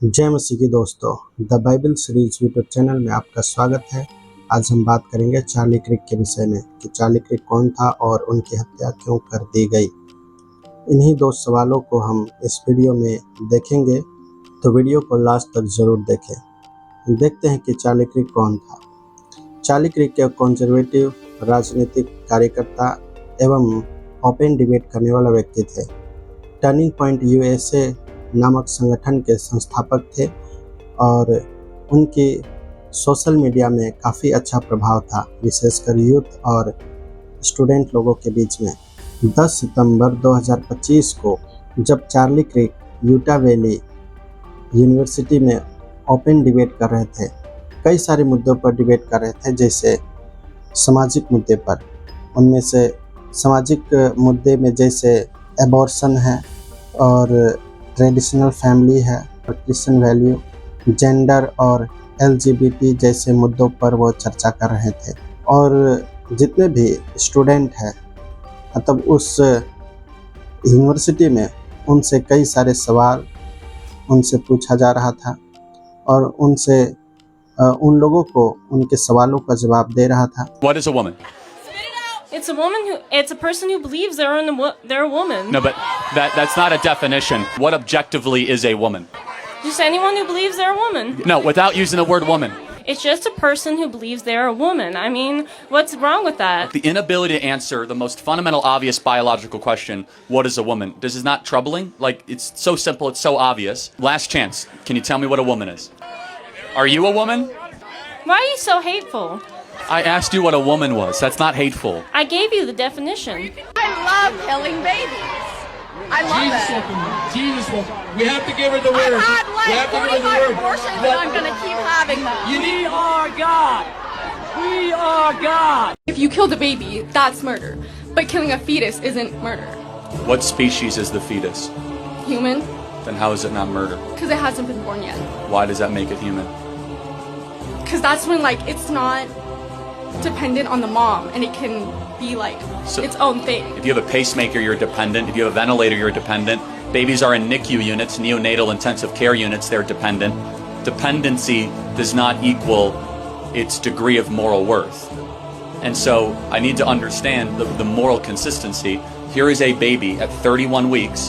जय मसीह की दोस्तों, the Bible series YouTube channel में आपका स्वागत है। आज हम बात करेंगे चार्ली क्रिक के विषय में कि चार्ली क्रिक कौन था और उनकी हत्या क्यों कर दी गई। इन्हीं दो सवालों को हम इस वीडियो में देखेंगे, तो वीडियो को लास्ट तक ज़रूर देखें। देखते हैं कि चार्ली क्रिक कौन था। चार्ली क्रिक एक कंजर्वेटिव राजनीतिक कार्यकर्ता एवं ओपन डिबेट करने वाला व्यक्ति थे। टर्निंग पॉइंट यूएसए नामक संगठन के संस्थापक थे और उनकी सोशल मीडिया में काफ़ी अच्छा प्रभाव था, विशेषकर यूथ और स्टूडेंट लोगों के बीच में। 10 सितंबर 2025 को जब चार्ली क्रिक यूटा वैली यूनिवर्सिटी में ओपन डिबेट कर रहे थे, कई सारे मुद्दों पर डिबेट कर रहे थे, जैसे सामाजिक मुद्दे पर। उनमें से सामाजिक मुद्दे में जैसे एबॉर्शन है और ट्रेडिशनल फैमिली है और क्रिश्चियन वैल्यू, जेंडर और एलजीबीटी जैसे मुद्दों पर वो चर्चा कर रहे थे। और जितने भी स्टूडेंट हैं, मतलब उस यूनिवर्सिटी में उनसे कई सारे सवाल उनसे पूछा जा रहा था और उनसे उन लोगों को उनके सवालों का जवाब दे रहा था। What is a woman? It's a person who believes they're a woman. No, but that's not a definition. What objectively is a woman? Just anyone who believes they're a woman. No, without using the word woman. It's just a person who believes they're a woman. I mean, what's wrong with that? The inability to answer the most fundamental, obvious biological question, what is a woman? This is not troubling. Like, it's so simple, it's so obvious. Last chance. Can you tell me what a woman is? Are you a woman? Why are you so hateful? I asked you what a woman was. That's not hateful. I gave you the definition. I love killing babies. I love it. Jesus will. We have to give her the word. I've had We have like to give her the 45 word. abortions and I'm going to keep having them. You need. We are God. We are God. If you killed a baby, that's murder. But killing a fetus isn't murder. What species is the fetus? Human? Then how is it not murder? Because it hasn't been born yet. Why does that make it human? Because that's when, like, it's not dependent on the mom and it can be, like, So- its own thing. If you have a pacemaker, you're dependent. If you have a ventilator, you're dependent. Babies are in NICU units, neonatal intensive care units, they're dependent. Dependency does not equal its degree of moral worth. And so I need to understand the moral consistency. Here is a baby at 31 weeks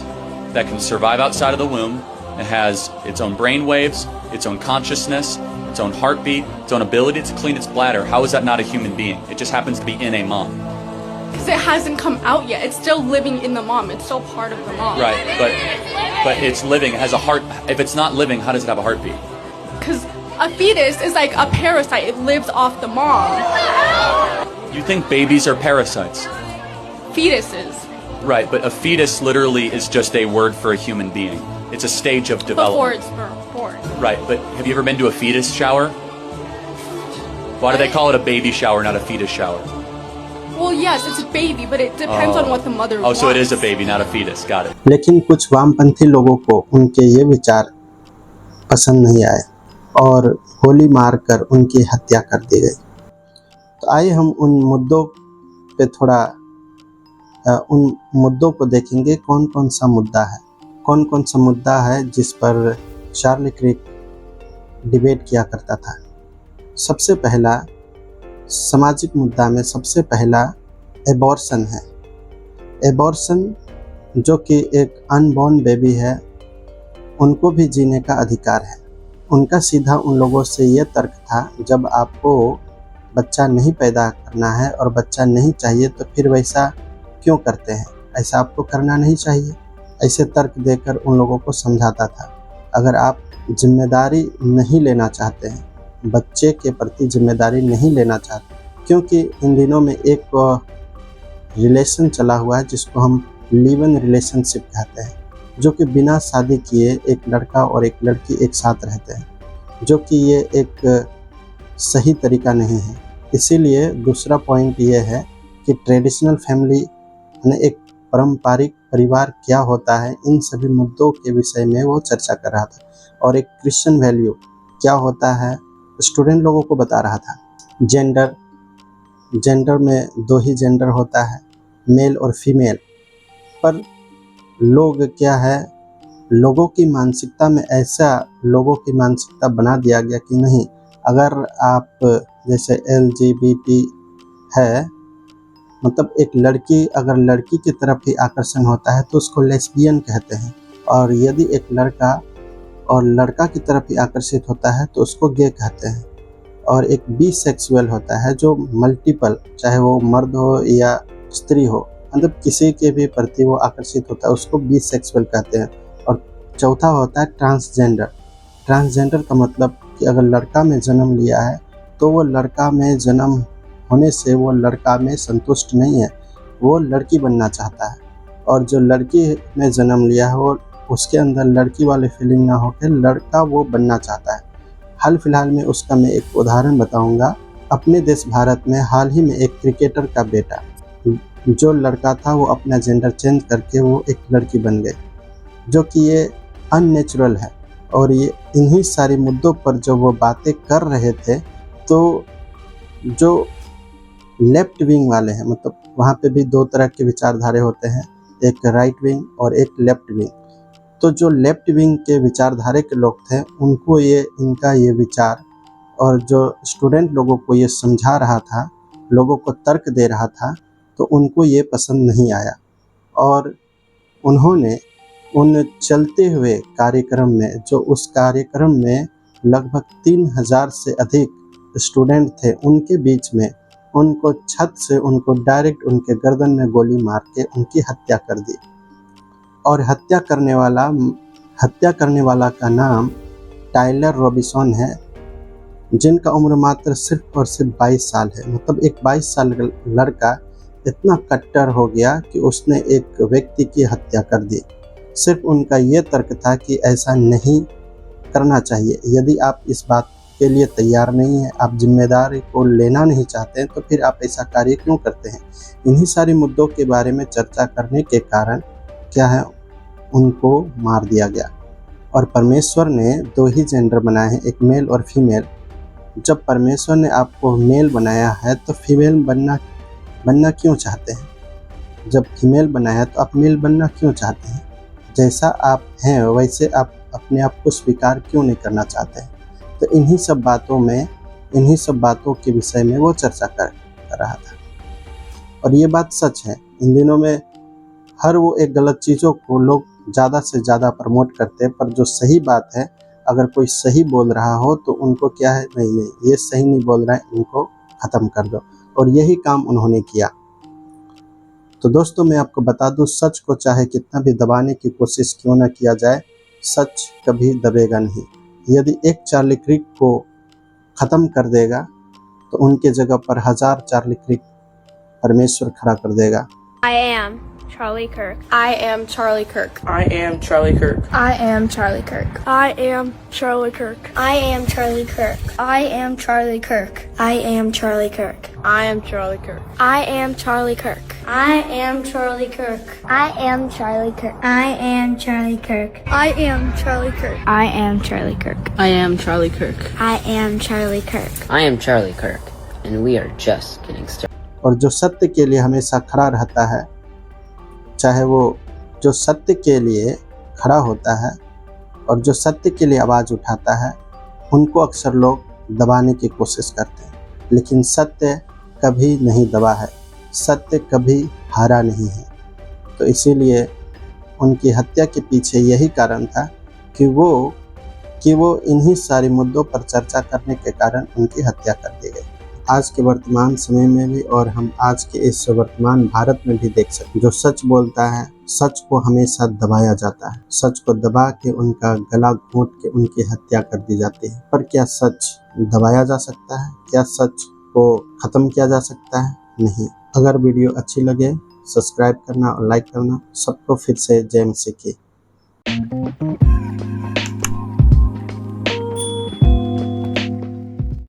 that can survive outside of the womb. It has its own brain waves, its own consciousness, its own heartbeat, its own ability to clean its bladder. How is that not a human being? It just happens to be in a mom. Because it hasn't come out yet. It's still living in the mom. It's still part of the mom. Right, but it's living, it has a heart. If it's not living, how does it have a heartbeat? Because a fetus is like a parasite. It lives off the mom. You think babies are parasites? Fetuses. Right, but a fetus literally is just a word for a human being. It's a stage of Before development. it's born. Right, but have you ever been to a fetus shower? Why do they call it a baby shower, not a fetus shower? Well, yes, it's a baby, but it depends on what the mother Oh, wants. so it is a baby, not a fetus. Got it. लेकिन कुछ वामपंथी लोगों को उनके ये विचार पसंद नहीं आए और गोली मारकर उनकी हत्या कर दी गई। तो आइए हम उन मुद्दों पे थोड़ा उन मुद्दों को देखेंगे, कौन कौन सा मुद्दा है जिस पर चार्ली क्रिक डिबेट किया करता था। सबसे पहला सामाजिक मुद्दा में सबसे पहला एबॉर्शन है। एबॉर्शन जो कि एक अनबॉर्न बेबी है, उनको भी जीने का अधिकार है। उनका सीधा उन लोगों से ये तर्क था, जब आपको बच्चा नहीं पैदा करना है और बच्चा नहीं चाहिए तो फिर वैसा क्यों करते हैं, ऐसा आपको करना नहीं चाहिए। ऐसे तर्क देकर उन लोगों को समझाता था। अगर आप जिम्मेदारी नहीं लेना चाहते हैं, बच्चे के प्रति जिम्मेदारी नहीं लेना चाहते, क्योंकि इन दिनों में एक रिलेशन चला हुआ है जिसको हम लिव इन रिलेशनशिप कहते हैं, जो कि बिना शादी किए एक लड़का और एक लड़की एक साथ रहते हैं, जो कि ये एक सही तरीका नहीं है। इसीलिए दूसरा पॉइंट ये है कि ट्रेडिशनल फैमिली यानी एक पारंपरिक परिवार क्या होता है, इन सभी मुद्दों के विषय में वो चर्चा कर रहा था। और एक क्रिश्चियन वैल्यू क्या होता है, स्टूडेंट लोगों को बता रहा था। जेंडर में 2 ही जेंडर होता है, मेल और फीमेल। पर लोग क्या है, लोगों की मानसिकता में ऐसा लोगों की मानसिकता बना दिया गया कि नहीं, अगर आप जैसे LGBT है, मतलब एक लड़की अगर लड़की की तरफ ही आकर्षण होता है तो उसको लेस्बियन कहते हैं, और यदि एक लड़का और लड़का की तरफ ही आकर्षित होता है तो उसको गे कहते हैं। और एक बीसेक्सुअल होता है जो मल्टीपल, चाहे वो मर्द हो या स्त्री हो, मतलब किसी के भी प्रति वो आकर्षित होता है, उसको बीसेक्सुअल कहते हैं। और चौथा होता है ट्रांसजेंडर। ट्रांसजेंडर का मतलब कि अगर लड़का में जन्म लिया है तो वो लड़का में जन्म होने से वो लड़का में संतुष्ट नहीं है, वो लड़की बनना चाहता है। और जो लड़की में जन्म लिया है वो उसके अंदर लड़की वाली फीलिंग ना होकर लड़का वो बनना चाहता है। हाल फिलहाल में उसका मैं एक उदाहरण बताऊंगा। अपने देश भारत में हाल ही में एक क्रिकेटर का बेटा जो लड़का था वो अपना जेंडर चेंज करके वो एक लड़की बन गए, जो कि ये अननेचुरल है। और ये इन्हीं सारे मुद्दों पर जो वो बातें कर रहे थे, तो जो लेफ्ट विंग वाले हैं, मतलब वहाँ पे भी दो तरह के विचारधारे होते हैं, एक राइट विंग और एक लेफ्ट विंग। तो जो लेफ्ट विंग के विचारधारे के लोग थे उनको इनका ये विचार, और जो स्टूडेंट लोगों को ये समझा रहा था, लोगों को तर्क दे रहा था, तो उनको ये पसंद नहीं आया। और उन्होंने उन चलते हुए कार्यक्रम में, जो उस कार्यक्रम में लगभग 3000 से अधिक स्टूडेंट थे, उनके बीच में उनको छत से उनको डायरेक्ट उनके गर्दन में गोली मार के उनकी हत्या कर दी। और हत्या करने वाला का नाम टाइलर रॉबिन्सन है, जिनका उम्र मात्र सिर्फ और सिर्फ 22 साल है। मतलब एक 22 साल का लड़का इतना कट्टर हो गया कि उसने एक व्यक्ति की हत्या कर दी। सिर्फ उनका ये तर्क था कि ऐसा नहीं करना चाहिए। यदि आप इस बात के लिए तैयार नहीं हैं, आप जिम्मेदारी को लेना नहीं चाहते हैं, तो फिर आप ऐसा कार्य क्यों करते हैं। इन्हीं सारे मुद्दों के बारे में चर्चा करने के कारण क्या है, उनको मार दिया गया। और परमेश्वर ने 2 ही जेंडर बनाए हैं, एक मेल और फीमेल। जब परमेश्वर ने आपको मेल बनाया है तो फीमेल बनना क्यों चाहते हैं? जब फीमेल बनाया तो आप मेल बनना क्यों चाहते हैं? जैसा आप हैं वैसे आप अपने आप को स्वीकार क्यों नहीं करना चाहते हैं? तो इन्हीं सब बातों के विषय में वो चर्चा कर रहा था। और ये बात सच है, इन दिनों में हर वो एक गलत चीज़ों को लोग ज़्यादा से ज़्यादा प्रमोट करते हैं, पर जो सही बात है, अगर कोई सही बोल रहा हो तो उनको क्या है, नहीं ये सही नहीं बोल रहा है, इनको ख़त्म कर दो। और यही काम उन्होंने किया। तो दोस्तों, मैं आपको बता दूं, सच को चाहे कितना भी दबाने की कोशिश क्यों ना किया जाए, सच कभी दबेगा नहीं। यदि एक चार्ली क्रिक को ख़त्म कर देगा तो उनके जगह पर 1000 चार्ली क्रिक परमेश्वर खड़ा कर देगा। I am Charlie Kirk. I am Charlie Kirk. I am Charlie Kirk. I am Charlie Kirk. I am Charlie Kirk. I am Charlie Kirk. I am Charlie Kirk. I am Charlie Kirk. I am Charlie Kirk. I am Charlie Kirk. I am Charlie Kirk. I am Charlie Kirk. I am Charlie Kirk. I am Charlie Kirk. I am Charlie Kirk. I am Charlie Kirk. I am Charlie Kirk. I am Charlie Kirk, and we are just getting started. और जो सत्य के लिए हमेशा खड़ा रहता है, चाहे वो जो सत्य के लिए खड़ा होता है और जो सत्य के लिए आवाज़ उठाता है, उनको अक्सर लोग दबाने की कोशिश करते हैं। लेकिन सत्य कभी नहीं दबा है, सत्य कभी हारा नहीं है। तो इसीलिए उनकी हत्या के पीछे यही कारण था कि वो इन्हीं सारे मुद्दों पर चर्चा करने के कारण उनकी हत्या कर दी गई। आज के वर्तमान समय में भी, और हम आज के इस वर्तमान भारत में भी देख सकते हैं, जो सच बोलता है, सच को हमेशा दबाया जाता है। सच को दबा के उनका गला घोंट के उनकी हत्या कर दी जाती है। पर क्या सच दबाया जा सकता है? क्या सच को ख़त्म किया जा सकता है? नहीं। अगर वीडियो अच्छी लगे, सब्सक्राइब करना और लाइक करना। सबको फिर से जय मसीह की।